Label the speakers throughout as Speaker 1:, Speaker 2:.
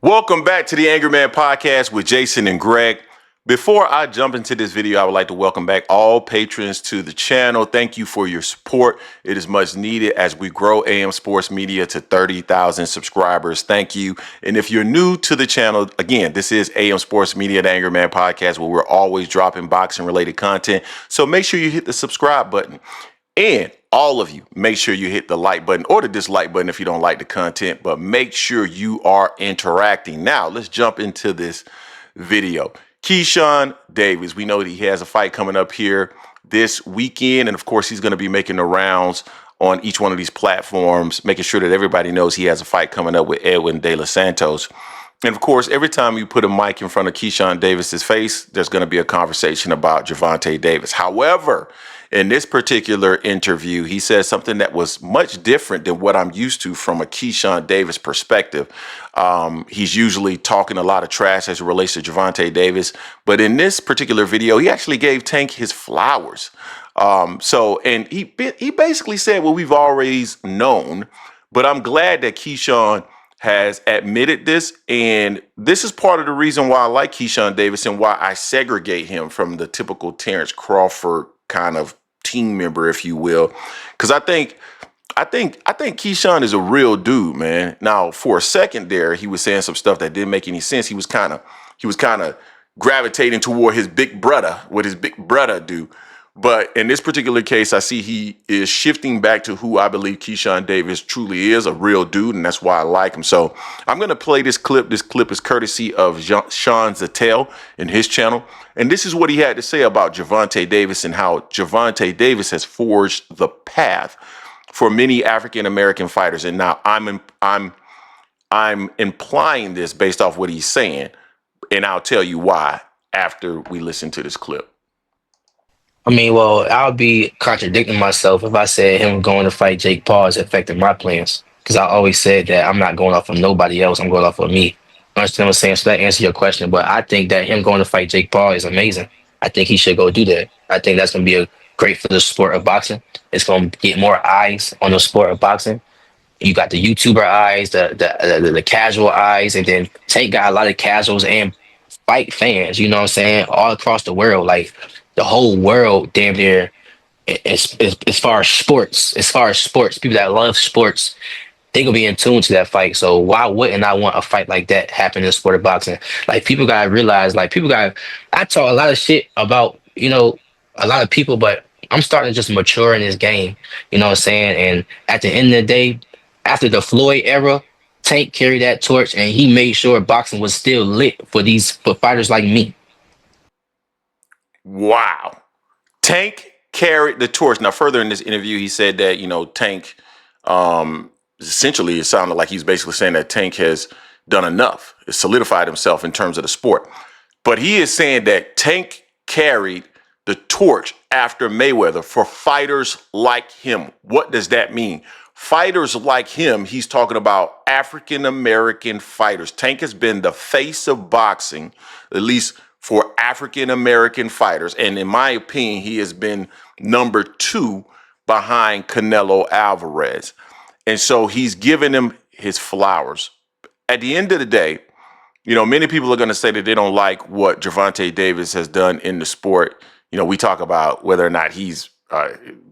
Speaker 1: Welcome back to the Angry Man Podcast with Jason and Greg. Before I jump into this video, I would like to welcome back all patrons to the channel. Thank you for your support. It is much needed as we grow AM Sports Media to 30,000 subscribers. Thank you. And if you're new to the channel, again, this is AM Sports Media, the Angry Man Podcast, where we're always dropping boxing related content. So make sure you hit the subscribe button. And all of you, make sure you hit the like button or the dislike button if you don't like the content, but make sure you are interacting. Now, let's jump into this video. Keyshawn Davis, we know that he has a fight coming up here this weekend. And of course, he's going to be making the rounds on each one of these platforms, making sure that everybody knows he has a fight coming up with Edwin De Los Santos. And of course, every time you put a mic in front of Keyshawn Davis's face, there's going to be a conversation about Gervonta Davis. However, in this particular interview, he says something that was much different than what I'm used to from a Keyshawn Davis perspective. He's usually talking a lot of trash as it relates to Gervonta Davis. But in this particular video, he actually gave Tank his flowers. And he basically said what we've always known. But I'm glad that Keyshawn has admitted this. And this is part of the reason why I like Keyshawn Davis and why I segregate him from the typical Terrence Crawford kind of team member, if you will. Because I think Keyshawn is a real dude, man. Now, for a second there, he was saying some stuff that didn't make any sense. He was kind of gravitating toward his big brother, what his big brother do. But in this particular case, I see he is shifting back to who I believe Keyshawn Davis truly is, a real dude, and that's why I like him. So I'm going to play this clip. This clip is courtesy of Sean Zattel in his channel. And this is what he had to say about Gervonta Davis and how Gervonta Davis has forged the path for many African-American fighters. And now I'm implying this based off what he's saying, and I'll tell you why after we listen to this clip.
Speaker 2: Well, I would be contradicting myself if I said him going to fight Jake Paul is affecting my plans. Because I always said that I'm not going off of nobody else. I'm going off of me. Understand what I'm saying? So that answers your question. But I think that him going to fight Jake Paul is amazing. I think he should go do that. I think that's going to be great for the sport of boxing. It's going to get more eyes on the sport of boxing. You got the YouTuber eyes, the casual eyes, and then Tank got a lot of casuals and fight fans. You know what I'm saying? All across the world, like the whole world, damn near. As far as sports, people that love sports, they gonna be in tune to that fight. So why wouldn't I want a fight like that happen in the sport of boxing? Like people gotta realize, I talk a lot of shit about a lot of people, but I'm starting to just mature in this game. You know what I'm saying? And at the end of the day, after the Floyd era, Tank carried that torch, and he made sure boxing was still lit for fighters like me.
Speaker 1: Wow. Tank carried the torch. Now, further in this interview, he said that, Tank, essentially, it sounded like he's basically saying that Tank has done enough. It solidified himself in terms of the sport. But he is saying that Tank carried the torch after Mayweather for fighters like him. What does that mean? Fighters like him, he's talking about African-American fighters. Tank has been the face of boxing, at least for African-American fighters. And in my opinion, he has been number 2 behind Canelo Alvarez. And so he's giving him his flowers. At the end of the day, many people are going to say that they don't like what Gervonta Davis has done in the sport. We talk about whether or not he's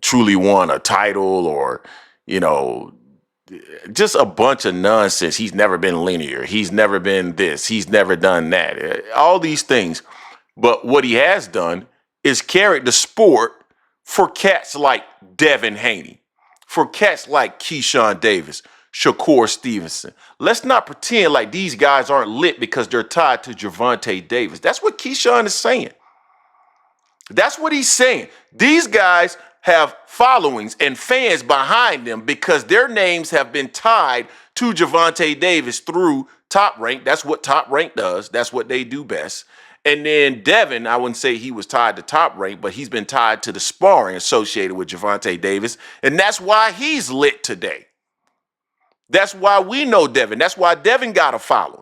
Speaker 1: truly won a title or, just a bunch of nonsense. He's never been linear. He's never been this. He's never done that. All these things. But what he has done is carried the sport for cats like Devin Haney, for cats like Keyshawn Davis, Shakur Stevenson. Let's not pretend like these guys aren't lit because they're tied to Gervonta Davis. That's what Keyshawn is saying. That's what he's saying. These guys have followings and fans behind them because their names have been tied to Gervonta Davis through Top Rank. That's what Top Rank does. That's what they do best. And then Devin, I wouldn't say he was tied to Top Rank, but he's been tied to the sparring associated with Gervonta Davis. And that's why he's lit today. That's why we know Devin. That's why Devin got a following.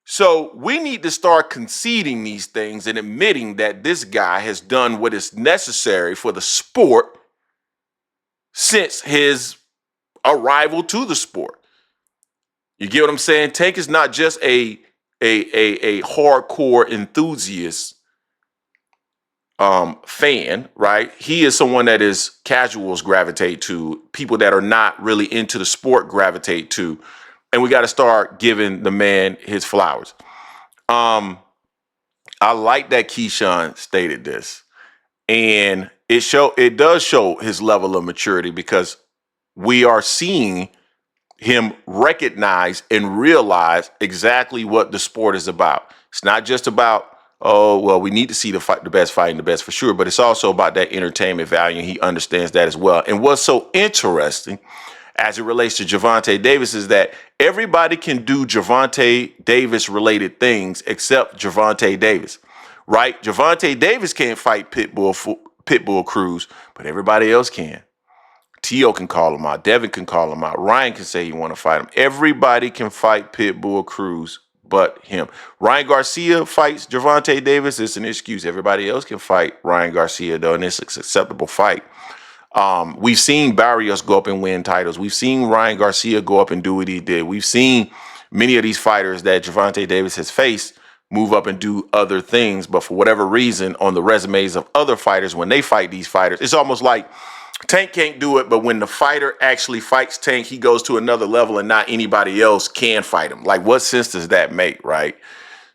Speaker 1: So we need to start conceding these things and admitting that this guy has done what is necessary for the sport since his arrival to the sport. You get what I'm saying? Tank is not just a hardcore enthusiast fan, right? He is someone that is casuals gravitate to, people that are not really into the sport gravitate to, and we got to start giving the man his flowers. I like that Keyshawn stated this, and it does show his level of maturity because we are seeing him recognize and realize exactly what the sport is about. It's not just about, oh, well, we need to see the best fighting the best for sure, but it's also about that entertainment value, and he understands that as well. And what's so interesting as it relates to Gervonta Davis is that everybody can do Gervonta Davis related things except Gervonta Davis, right? Gervonta Davis can't fight Pitbull Cruz, but everybody else can. T.O. can call him out. Devin can call him out. Ryan can say he want to fight him. Everybody can fight Pitbull Cruz but him. Ryan Garcia fights Gervonta Davis. It's an excuse. Everybody else can fight Ryan Garcia, though, and it's an acceptable fight. We've seen Barrios go up and win titles. We've seen Ryan Garcia go up and do what he did. We've seen many of these fighters that Gervonta Davis has faced move up and do other things. But for whatever reason, on the resumes of other fighters, when they fight these fighters, it's almost like Tank can't do it, but when the fighter actually fights Tank, he goes to another level and not anybody else can fight him. Like, what sense does that make, right?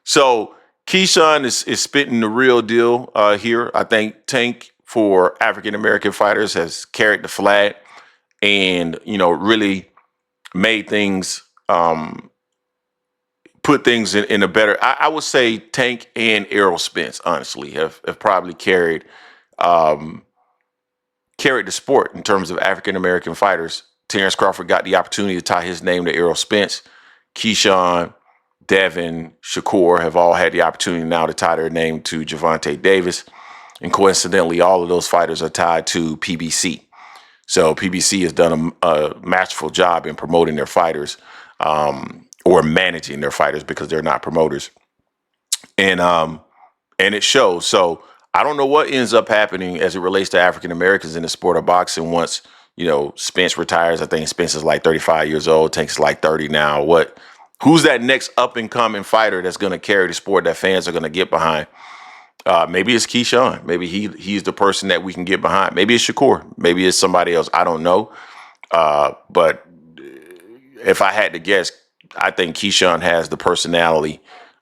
Speaker 1: So Keyshawn is spitting the real deal here. I think Tank, for African-American fighters, has carried the flag and, really made things, put things in a better, I would say Tank and Errol Spence, honestly, have probably carried the sport in terms of African-American fighters. Terrence Crawford got the opportunity to tie his name to Errol Spence. Keyshawn, Devin, Shakur have all had the opportunity now to tie their name to Gervonta Davis. And coincidentally, all of those fighters are tied to PBC. So PBC has done a masterful job in promoting their fighters, or managing their fighters, because they're not promoters. And it shows. So I don't know what ends up happening as it relates to African Americans in the sport of boxing once, Spence retires. I think Spence is like 35 years old. Tank's like 30 now. Who's that next up and coming fighter that's going to carry the sport that fans are going to get behind? Maybe it's Keyshawn. Maybe he's the person that we can get behind. Maybe it's Shakur. Maybe it's somebody else. I don't know. But if I had to guess, I think Keyshawn has the personality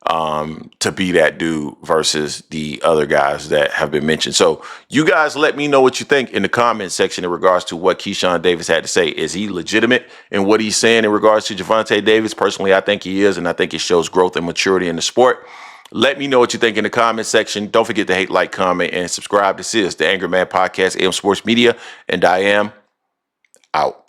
Speaker 1: to be that dude versus the other guys that have been mentioned. So you guys let me know what you think in the comment section in regards to what Keyshawn Davis had to say. Is he legitimate in what he's saying in regards to Gervonta Davis? Personally, I think he is, and I think it shows growth and maturity in the sport. Let me know what you think in the comment section. Don't forget to hate, like, comment, and subscribe. This is the Angry Man Podcast, AM Sports Media, and I am out.